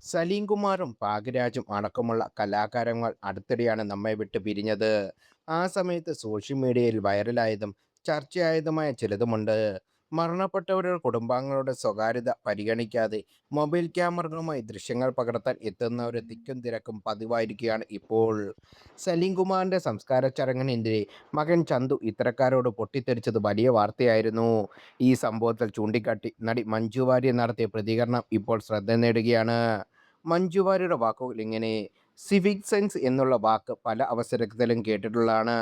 സലീം കുമാറും ഭാഗ്യരാജും അടക്കമുള്ള കലാകാരന്മാർ അടുത്തിടെയാണ് നമ്മെ വിട്ട് പിരിഞ്ഞത്. ആ സമയത്ത് സോഷ്യൽ മീഡിയയിൽ വൈറലായതും ചർച്ചയായതുമായ ചിലതുമുണ്ട്. മരണപ്പെട്ടവരുടെ കുടുംബാംഗങ്ങളുടെ സ്വകാര്യത പരിഗണിക്കാതെ മൊബൈൽ ക്യാമറകളുമായി ദൃശ്യങ്ങൾ പകർത്താൻ എത്തുന്നവരുടെ തിക്കും തിരക്കും പതിവായിരിക്കുകയാണ് ഇപ്പോൾ. സലീം കുമാറിന്റെ സംസ്കാര ചടങ്ങിനെതിരെ മകൻ ചന്തു ഇത്തരക്കാരോട് പൊട്ടിത്തെറിച്ചത് വലിയ വാർത്തയായിരുന്നു. ഈ സംഭവത്തിൽ ചൂണ്ടിക്കാട്ടി നടി മഞ്ജു വാര്യർ നടത്തിയ പ്രതികരണം ഇപ്പോൾ ശ്രദ്ധ നേടുകയാണ്. മഞ്ജു വാര്യരുടെ വാക്കുകൾ ഇങ്ങനെ: സിവിക് സെൻസ് എന്നുള്ള വാക്ക് പല അവസരത്തിലും കേട്ടിട്ടുള്ളതാണ്.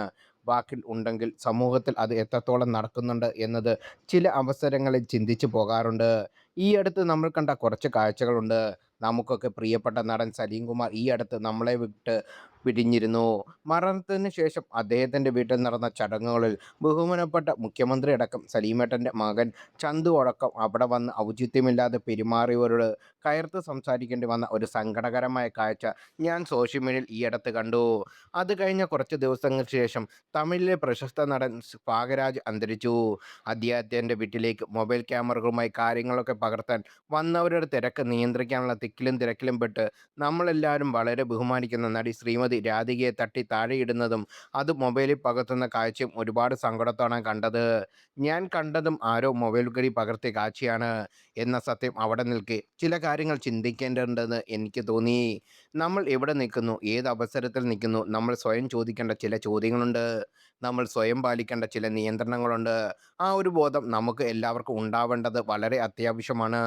വാക്കിൽ ഉണ്ടെങ്കിൽ സമൂഹത്തിൽ അത് എത്രത്തോളം നടക്കുന്നുണ്ട് എന്നത് ചില അവസരങ്ങളിൽ ചിന്തിച്ചു പോകാറുണ്ട്. ഈ അടുത്ത് നമ്മൾ കണ്ട കുറച്ച് കാഴ്ചകളുണ്ട്. നമുക്കൊക്കെ പ്രിയപ്പെട്ട നടൻ സലീം കുമാർ ഈ അടുത്ത് നമ്മളെ വിട്ട് പിരിഞ്ഞിരുന്നു. മരണത്തിന് ശേഷം അദ്ദേഹത്തിൻ്റെ വീട്ടിൽ നടന്ന ചടങ്ങുകളിൽ ബഹുമാനപ്പെട്ട മുഖ്യമന്ത്രി അടക്കം സലീമേട്ടൻ്റെ മകൻ ചന്തു അടക്കം അവിടെ വന്ന് ഔചിത്യമില്ലാതെ പെരുമാറിയവരോട് കയർത്ത് സംസാരിക്കേണ്ടി വന്ന ഒരു സങ്കടകരമായ കാഴ്ച ഞാൻ സോഷ്യൽ മീഡിയയിൽ ഈയടുത്ത് കണ്ടു. അത് കഴിഞ്ഞ കുറച്ച് ദിവസങ്ങൾക്ക് ശേഷം തമിഴിലെ പ്രശസ്ത നടൻ ഭാഗ്യരാജ് അന്തരിച്ചു. അദ്ദേഹത്തിൻ്റെ വീട്ടിലേക്ക് മൊബൈൽ ക്യാമറകളുമായി കാര്യങ്ങളൊക്കെ പകർത്താൻ വന്നവരുടെ തിരക്ക് നിയന്ത്രിക്കാനുള്ള തിക്കിലും തിരക്കിലും പെട്ട് നമ്മളെല്ലാവരും വളരെ ബഹുമാനിക്കുന്ന നടി ശ്രീമതി രാധികയെ തട്ടി താഴെയിടുന്നതും അത് മൊബൈലിൽ പകർത്തുന്ന കാഴ്ചയും ഒരുപാട് സങ്കടത്തോടെ കണ്ടത്. ഞാൻ കണ്ടതും ആരോ മൊബൈൽ വഴി പകർത്തിയ കാഴ്ചയാണ് എന്ന സത്യം അവിടെ നിൽക്കെ ചില കാര്യങ്ങൾ ചിന്തിക്കേണ്ടതുണ്ടെന്ന് എനിക്ക് തോന്നി. നമ്മൾ എവിടെ നിൽക്കുന്നു, ഏത് അവസരത്തിൽ നിൽക്കുന്നു, നമ്മൾ സ്വയം ചോദിക്കേണ്ട ചില ചോദ്യങ്ങളുണ്ട്. നമ്മൾ സ്വയം പാലിക്കേണ്ട ചില നിയന്ത്രണങ്ങളുണ്ട്. ആ ഒരു ബോധം നമുക്ക് എല്ലാവർക്കും ഉണ്ടാവേണ്ടത് വളരെ അത്യാവശ്യമാണ്.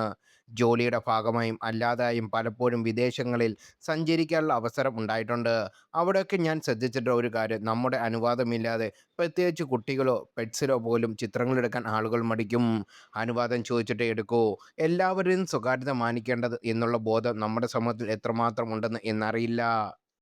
ജോലിയുടെ ഭാഗമായും അല്ലാതായും പലപ്പോഴും വിദേശങ്ങളിൽ സഞ്ചരിക്കാനുള്ള അവസരം ഉണ്ടായിട്ടുണ്ട്. അവിടെയൊക്കെ ഞാൻ ശ്രദ്ധിച്ചിട്ടുള്ള ഒരു കാര്യം, നമ്മുടെ അനുവാദമില്ലാതെ പ്രത്യേകിച്ച് കുട്ടികളോ പെറ്റ്സിലോ പോലും ചിത്രങ്ങളെടുക്കാൻ ആളുകൾ മടിക്കും. അനുവാദം ചോദിച്ചിട്ടേ എടുക്കൂ. എല്ലാവരെയും സ്വകാര്യത മാനിക്കേണ്ടത് എന്നുള്ള ബോധം നമ്മുടെ സമൂഹത്തിൽ എത്രമാത്രം ഉണ്ടെന്ന് എന്നറിയില്ല.